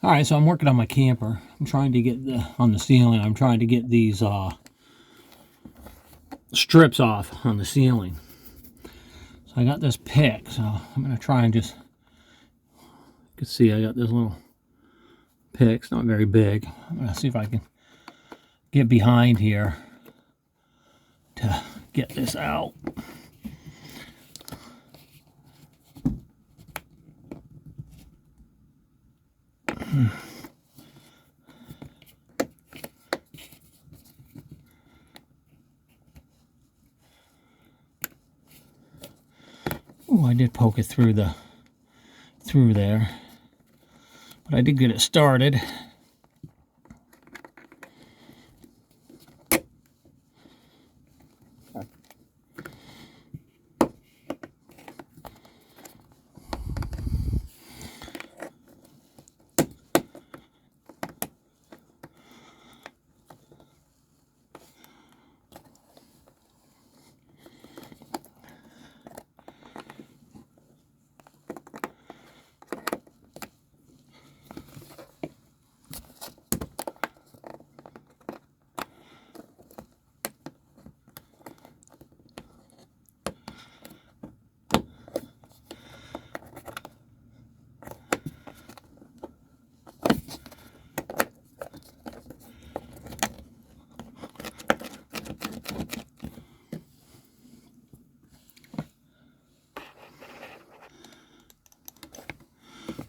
All right, so I'm working on my camper. I'm trying to get on the ceiling. I'm trying to get these strips off on the ceiling. So I got this pick. So I'm gonna try and just. You can see I got this little pick. It's not very big. I'm gonna see if I can get behind here to get this out. Oh, I did poke it through there, but I did get it started.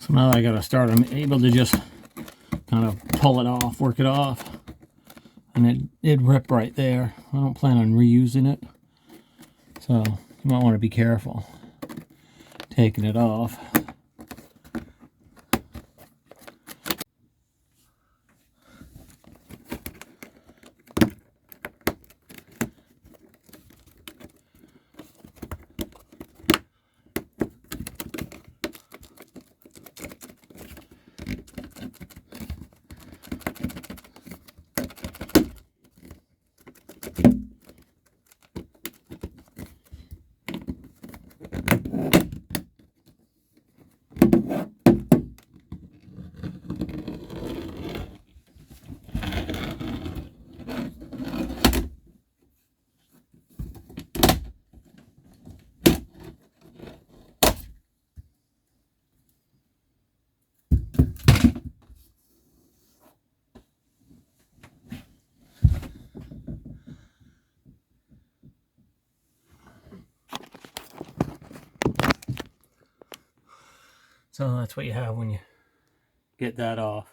So now that I got to start, I'm able to just kind of pull it off, work it off, and it ripped right there. I don't plan on reusing it, so you might want to be careful taking it off. So that's what you have when you get that off.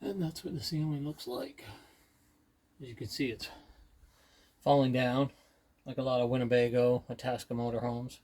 And that's what the ceiling looks like. As you can see, it's falling down like a lot of Winnebago, Itasca motorhomes.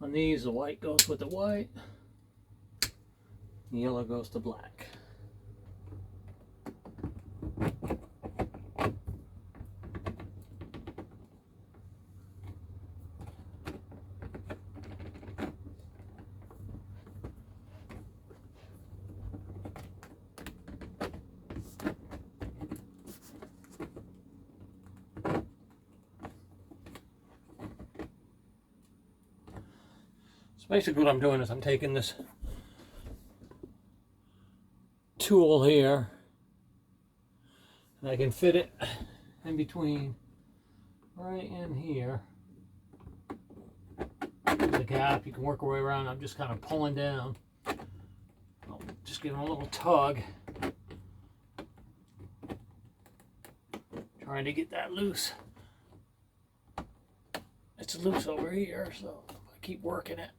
On these, the white goes with the white, the yellow goes to black. Basically what I'm doing is I'm taking this tool here and I can fit it in between right in here. The gap, you can work your way around. I'm just kind of pulling down, just giving a little tug, trying to get that loose. It's loose over here, so keep working it.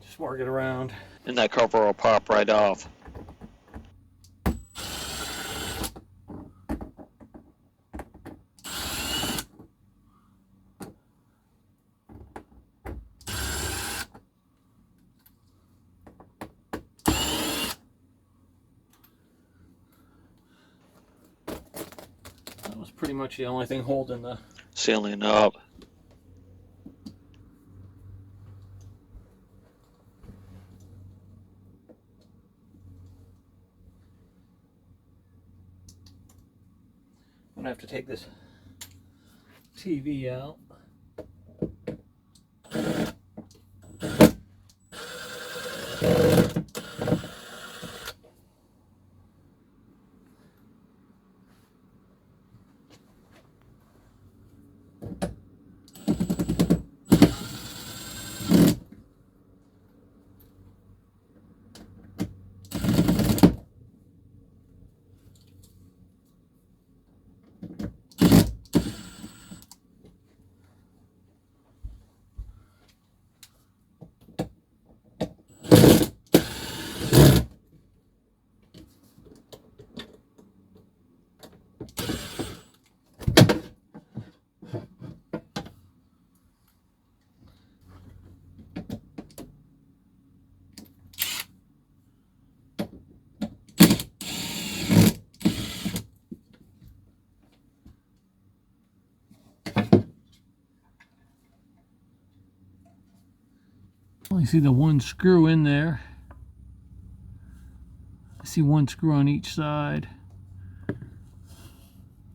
Just work it around. And that cover will pop right off. That was pretty much the only thing holding the ceiling up. I'm gonna have to take this TV out. You see the one screw in there. I see one screw on each side.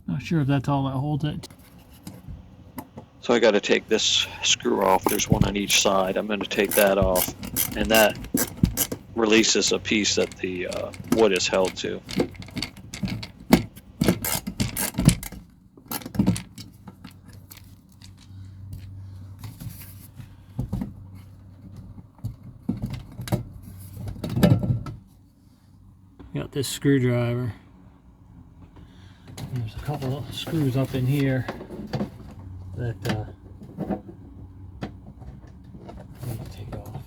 Not sure if that's all that holds it. So I got to take this screw off. There's one on each side. I'm going to take that off, and that releases a piece that the wood is held to. Got this screwdriver. And there's a couple of screws up in here that I need to take off.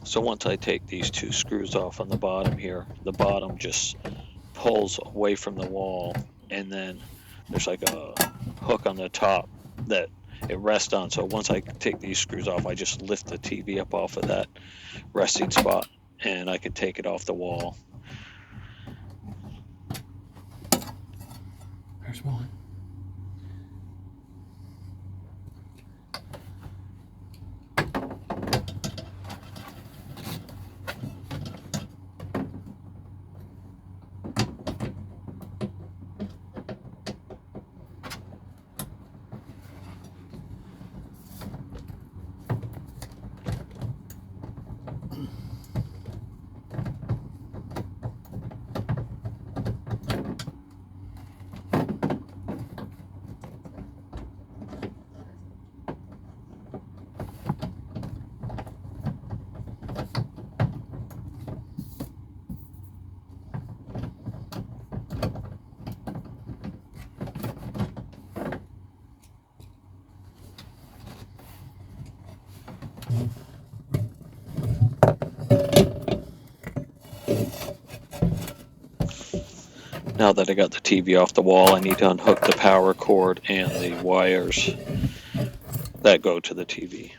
So once I take these two screws off on the bottom here, the bottom just pulls away from the wall, and then there's like a hook on the top that it rests on. So once I take these screws off, I just lift the TV up off of that resting spot, and I can take it off the wall. There's one. Now that I got the TV off the wall, I need to unhook the power cord and the wires that go to the TV.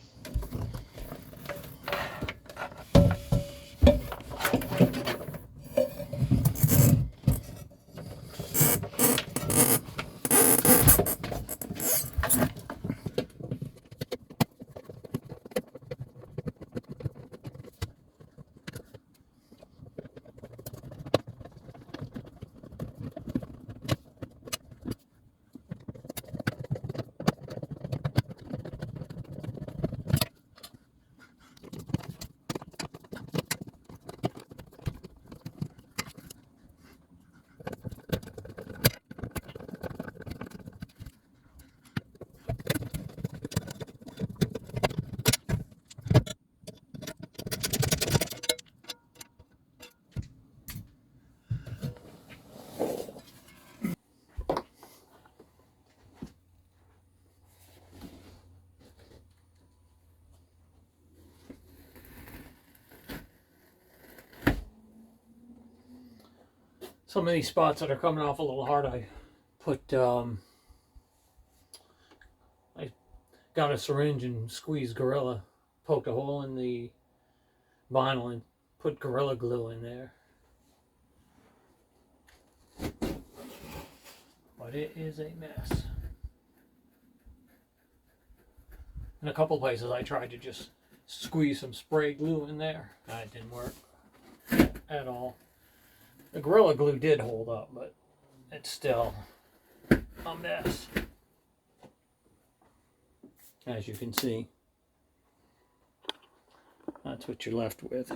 Some of these spots that are coming off a little hard, I got a syringe and squeezed Gorilla, poked a hole in the vinyl and put Gorilla Glue in there. But it is a mess. In a couple places I tried to just squeeze some spray glue in there. That didn't work at all. The Gorilla Glue did hold up, but it's still a mess. As you can see, that's what you're left with.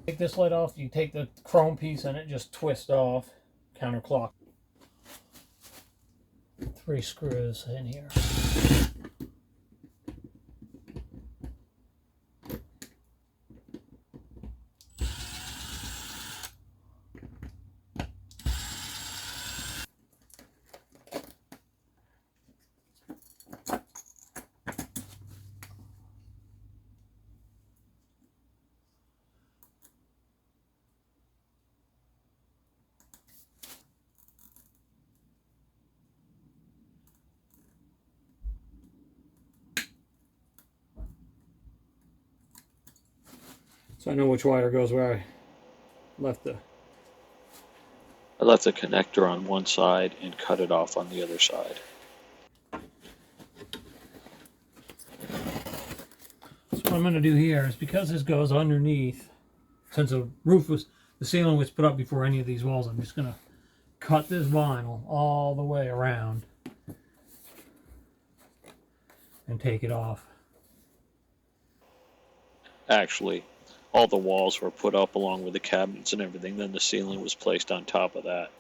Take this lid off, you take the chrome piece and it just twists off counterclock. 3 screws in here. So I know which wire goes where. I left the connector on one side and cut it off on the other side. So what I'm going to do here is, because this goes underneath, since the ceiling was put up before any of these walls, I'm just going to cut this vinyl all the way around and take it off. Actually, all the walls were put up along with the cabinets and everything, then the ceiling was placed on top of that.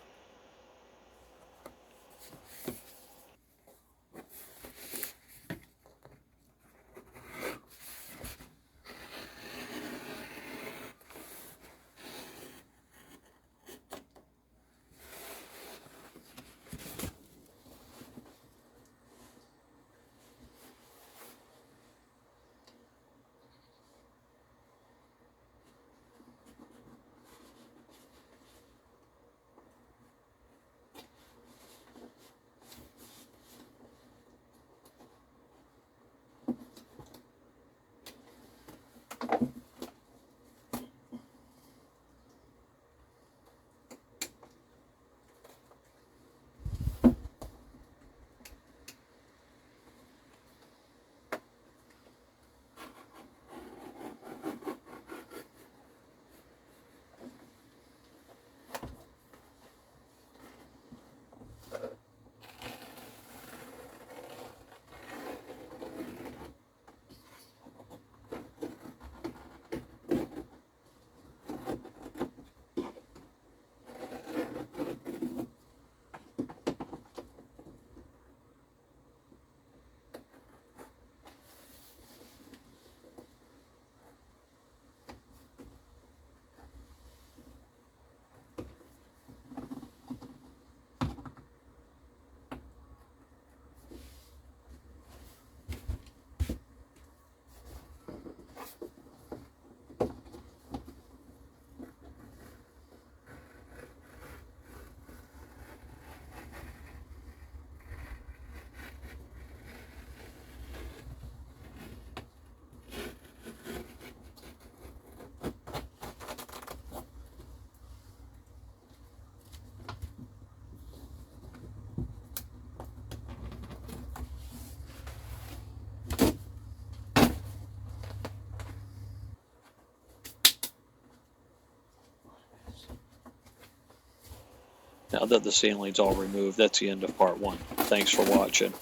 Now that the ceiling's all removed, that's the end of part 1. Thanks for watching.